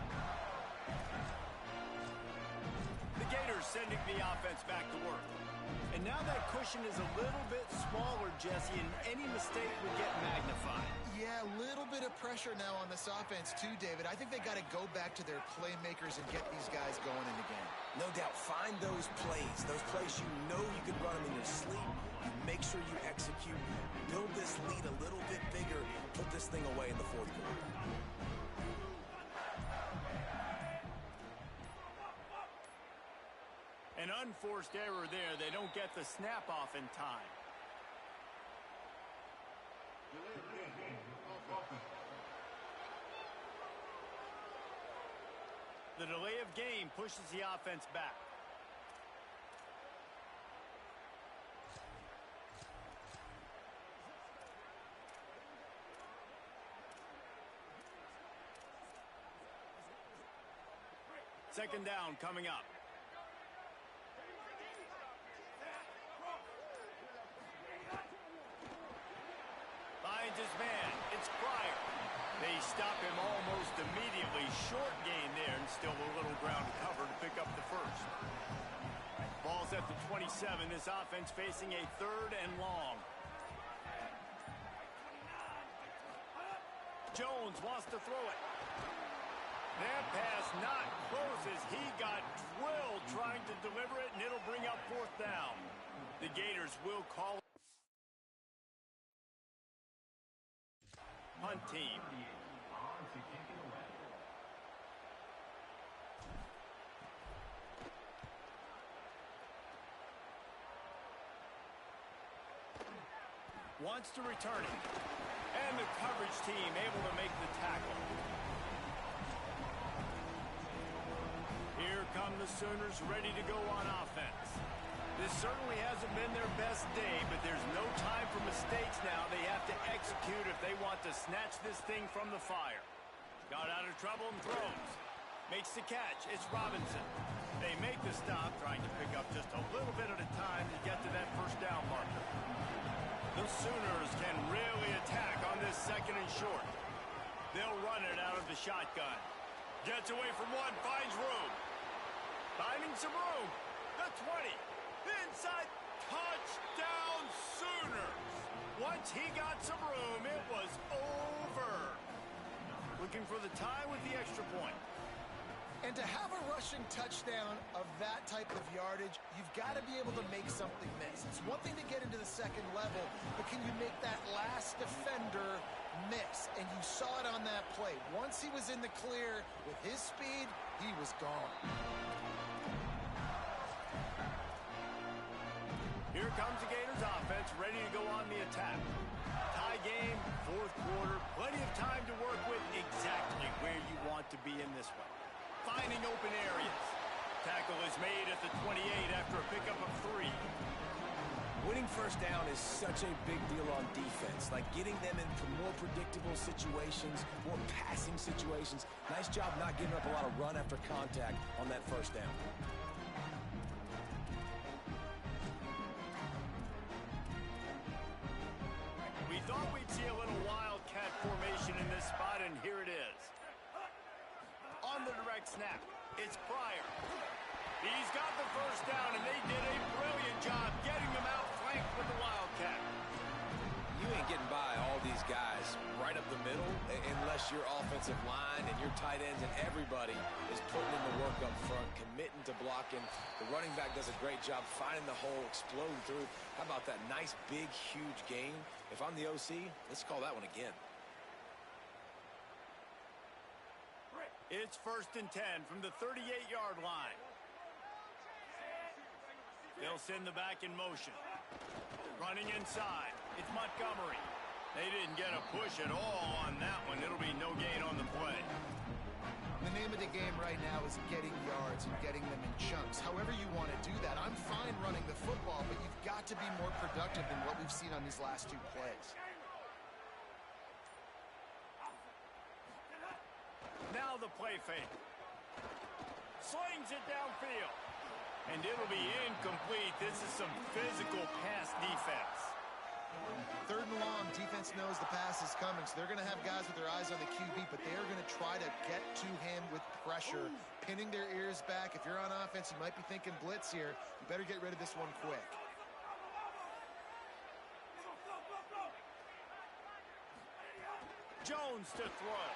Speaker 1: The Gators sending the offense back to work. And now that cushion is a little bit smaller, Jesse, and any mistake would get magnified.
Speaker 4: Yeah, a little bit of pressure now on this offense too, David. I think they got to go back to their playmakers and get these guys going in the game.
Speaker 3: No doubt. Find those plays you know you can run them in your sleep. You make sure you execute. Build this lead a little bit bigger. Put this thing away in the fourth quarter.
Speaker 1: An unforced error there. They don't get the snap off in time. The delay of game pushes the offense back. Second down coming up. Finds his man. It's Pryor. They stop him almost immediately. Short gain there, and still a little ground to cover to pick up the first. Ball's at the 27. This offense facing a third and long. Jones wants to throw it. That pass not close as he got drilled trying to deliver it, and it'll bring up fourth down. The Gators will call it punt team. wants to return it. And the coverage team able to make the tackle. Here come the Sooners ready to go on offense. This certainly hasn't been their best day, but there's no time for mistakes now. They have to execute if they want to snatch this thing from the fire. Got out of trouble and throws. Makes the catch. It's Robinson. They make the stop, trying to pick up just a little bit at a time to get to that first down marker. The Sooners can really attack on this second and short. They'll run it out of the shotgun. Gets away from one, finds room. Finding some room. The 20. The inside. Touchdown Sooners. Once he got some room, it was over. Looking for the tie with the extra point.
Speaker 4: And to have a rushing touchdown of that type of yardage, you've got to be able to make something miss. It's one thing to get into the second level, but can you make that last defender miss? And you saw it on that play. Once he was in the clear with his speed, he was gone.
Speaker 1: Here comes the Gators offense, ready to go on the attack. Tie game, fourth quarter, plenty of time to work with, exactly where you want to be in this one. Finding open areas. Tackle is made at the 28 after a pickup of 3.
Speaker 3: Winning first down is such a big deal on defense, like getting them into more predictable situations, more passing situations. Nice job not giving up a lot of run after contact on that first down.
Speaker 1: We thought we'd see a little wildcat formation in this spot, and here it is. On the direct snap, it's Pryor. He's got the first down, and they did a brilliant job getting them out flanked with the wildcat.
Speaker 3: You ain't getting by all these guys right up the middle unless your offensive line and your tight ends and everybody is putting in the work up front, committing to blocking. The running back does a great job finding the hole, exploding through. How about that nice, big, huge gain? If I'm the OC, let's call that one again.
Speaker 1: It's 1st and 10 from the 38-yard line. They'll send the back in motion. Running inside. It's Montgomery. They didn't get a push at all on that one. It'll be no gain on the play.
Speaker 4: The name of the game right now is getting yards and getting them in chunks. However you want to do that. I'm fine running the football, but you've got to be more productive than what we've seen on these last 2 plays.
Speaker 1: Now the play fake. Slings it downfield. And it'll be incomplete. This is some physical pass defense.
Speaker 4: 3rd and long, defense knows the pass is coming, so they're going to have guys with their eyes on the QB, but they are going to try to get to him with pressure, pinning their ears back. If you're on offense, you might be thinking blitz here. You better get rid of this one quick.
Speaker 1: Jones to throw.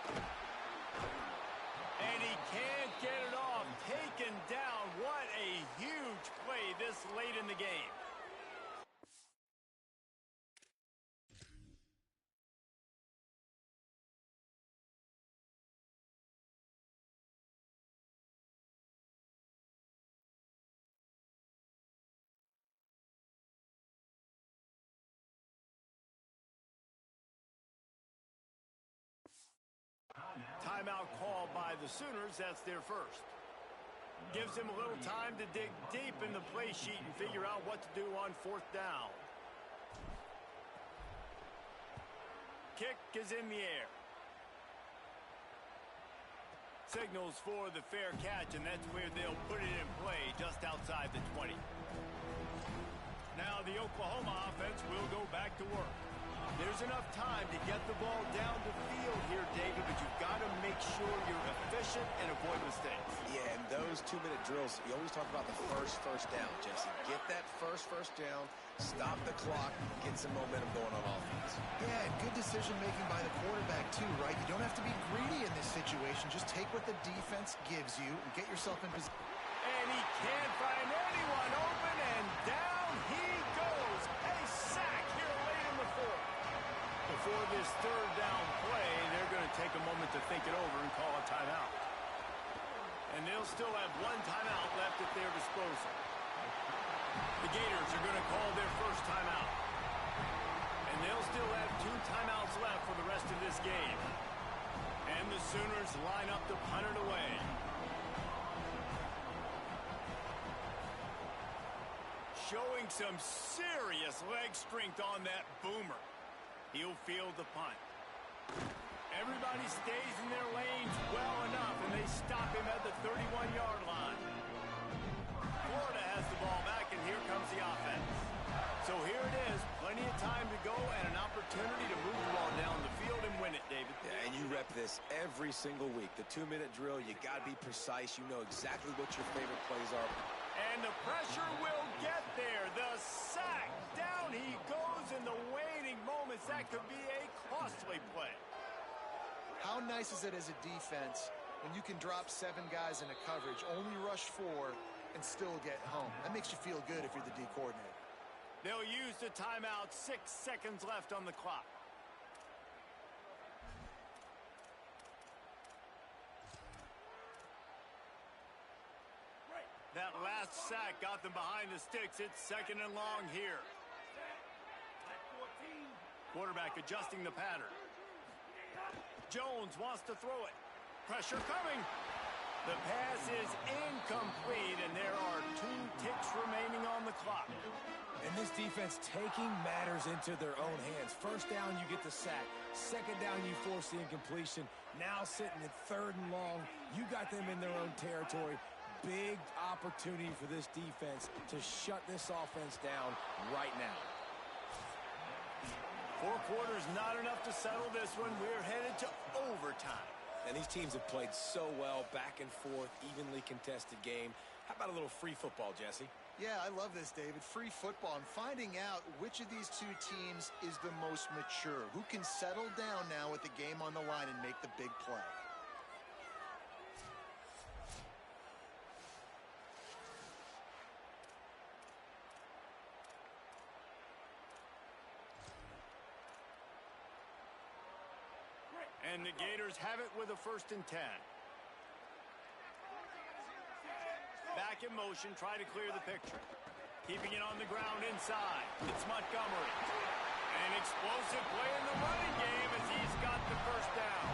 Speaker 1: And he can't get it off. Taken down. What a huge play this late in the game. Timeout called by the Sooners. That's their first. Gives them a little time to dig deep in the play sheet and figure out what to do on 4th down. Kick is in the air. Signals for the fair catch, and that's where they'll put it in play, just outside the 20. Now the Oklahoma offense will go back to work. There's enough time to get the ball down the field here, David, but you've got to make sure you're efficient and avoid mistakes.
Speaker 3: Yeah, and those 2-minute drills, you always talk about the first down, Jesse. Get that first down, stop the clock, get some momentum going on offense.
Speaker 4: Yeah, and good decision-making by the quarterback, too, right? You don't have to be greedy in this situation. Just take what the defense gives you and get yourself in position.
Speaker 1: And he can't find anyone open, and down he goes. A sack here late in the 4th. Before this 3rd down play, they're going to take a moment to think it over and call a timeout. And they'll still have 1 timeout left at their disposal. The Gators are going to call their first timeout. And they'll still have 2 timeouts left for the rest of this game. And the Sooners line up to punt it away. Showing some serious leg strength on that boomer. He'll field the punt. Everybody stays in their lanes well enough, and they stop him at the 31-yard line. Florida has the ball back, and here comes the offense. So here it is, plenty of time to go and an opportunity to move the ball down the field and win it, David.
Speaker 3: Yeah, and you rep this every single week. The 2-minute drill, you got to be precise. You know exactly what your favorite plays are.
Speaker 1: And the pressure will get there. The sack. Down he goes in the waning moments. That could be a costly play.
Speaker 4: How nice is it as a defense when you can drop 7 guys in a coverage, only rush 4, and still get home? That makes you feel good if you're the D coordinator.
Speaker 1: They'll use the timeout. 6 seconds left on the clock. That last sack got them behind the sticks. It's 2nd and long here. Quarterback adjusting the pattern. Jones wants to throw it. Pressure coming. The pass is incomplete, and there are 2 ticks remaining on the clock.
Speaker 3: And this defense taking matters into their own hands. 1st down, you get the sack. 2nd down, you force the incompletion. Now sitting at 3rd and long, you got them in their own territory. Big opportunity for this defense to shut this offense down right now.
Speaker 1: 4 quarters not enough to settle this one. We're headed to overtime.
Speaker 3: And these teams have played so well, back and forth, evenly contested game. How about a little free football, Jesse?
Speaker 4: Yeah, I love this, David. Free football and finding out which of these 2 teams is the most mature. Who can settle down now with the game on the line and make the big play.
Speaker 1: And the Gators have it with a 1st and 10. Back in motion, try to clear the picture. Keeping it on the ground inside. It's Montgomery. An explosive play in the running game as he's got the 1st down.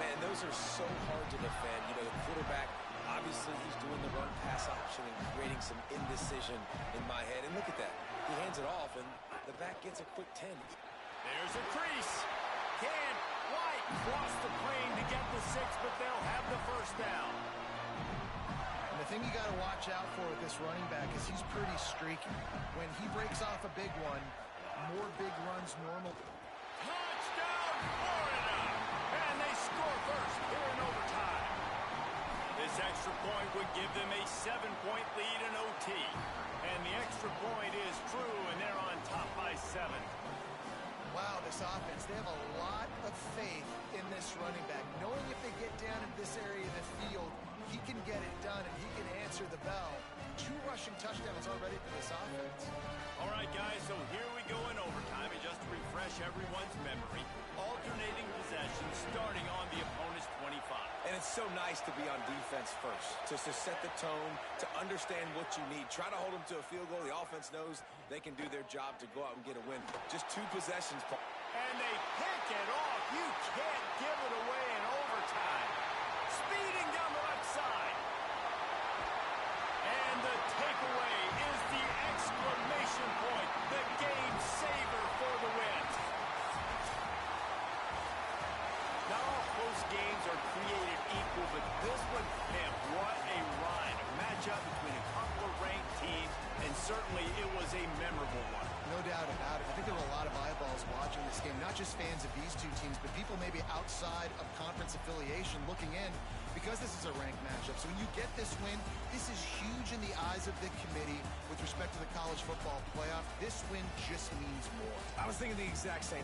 Speaker 3: Man, those are so hard to defend. You know, the quarterback, obviously he's doing the run-pass option and creating some indecision in my head. And look at that. He hands it off, and the back gets a quick 10.
Speaker 1: There's a crease. Can't quite cross the plane to get the 6, but they'll have the 1st down.
Speaker 4: And the thing you got to watch out for with this running back is he's pretty streaky. When he breaks off a big one, more big runs normal.
Speaker 1: Touchdown, Florida! And they score first here in overtime. This extra point would give them a 7-point lead in OT. And the extra point is true, and they're on top by 7.
Speaker 4: Wow, this offense, they have a lot of faith in this running back. Knowing if they get down in this area of the field, he can get it done and he can answer the bell. 2 rushing touchdowns already for this offense.
Speaker 1: All right, guys, so here we go in overtime. And just to refresh everyone's memory, alternating possessions starting on the opponent's 25.
Speaker 3: And it's so nice to be on defense first, just to set the tone, to understand what you need. Try to hold them to a field goal. The offense knows they can do their job to go out and get a win. Just 2 possessions.
Speaker 1: And they pick it off. You can't give it away in overtime. Speeding down the left side. And the takeaway is the exclamation point. The game saver for the win. Not all close games are created equal, but this one, man, what a ride. A matchup between a couple of ranked teams, and certainly it was a memorable one.
Speaker 4: No doubt about it. I think there were a lot of eyeballs watching this game, not just fans of these 2 teams, but people maybe outside of conference affiliation looking in because this is a ranked matchup. So when you get this win, this is huge in the eyes of the committee with respect to the college football playoff. This win just means more.
Speaker 3: I was thinking the exact same.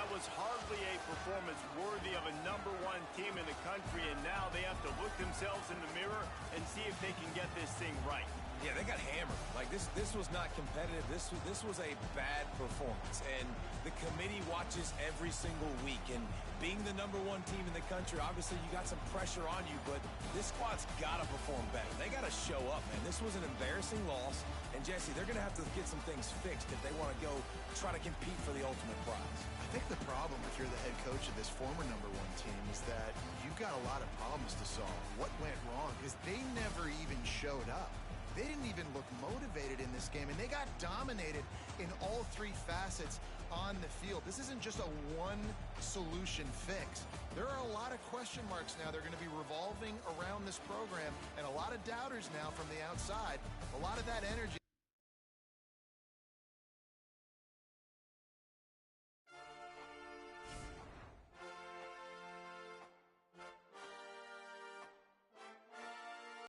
Speaker 1: that was hardly a performance worthy of a #1 team in the country, and now they have to look themselves in the mirror and see if they can get this thing right.
Speaker 3: Yeah, they got hammered. Like, this was not competitive. This was a bad performance. And the committee watches every single week. And being the #1 team in the country, obviously you got some pressure on you, but this squad's got to perform better. They got to show up, man. This was an embarrassing loss. And, Jesse, they're going to have to get some things fixed if they want to go try to compete for the ultimate prize.
Speaker 4: I think the problem, if you're the head coach of this former #1 team, is that you've got a lot of problems to solve. What went wrong? Because they never even showed up. They didn't even look motivated in this game, and they got dominated in all three facets on the field. This isn't just a one-solution fix. There are a lot of question marks now. They're going to be revolving around this program, and a lot of doubters now from the outside. A lot of that energy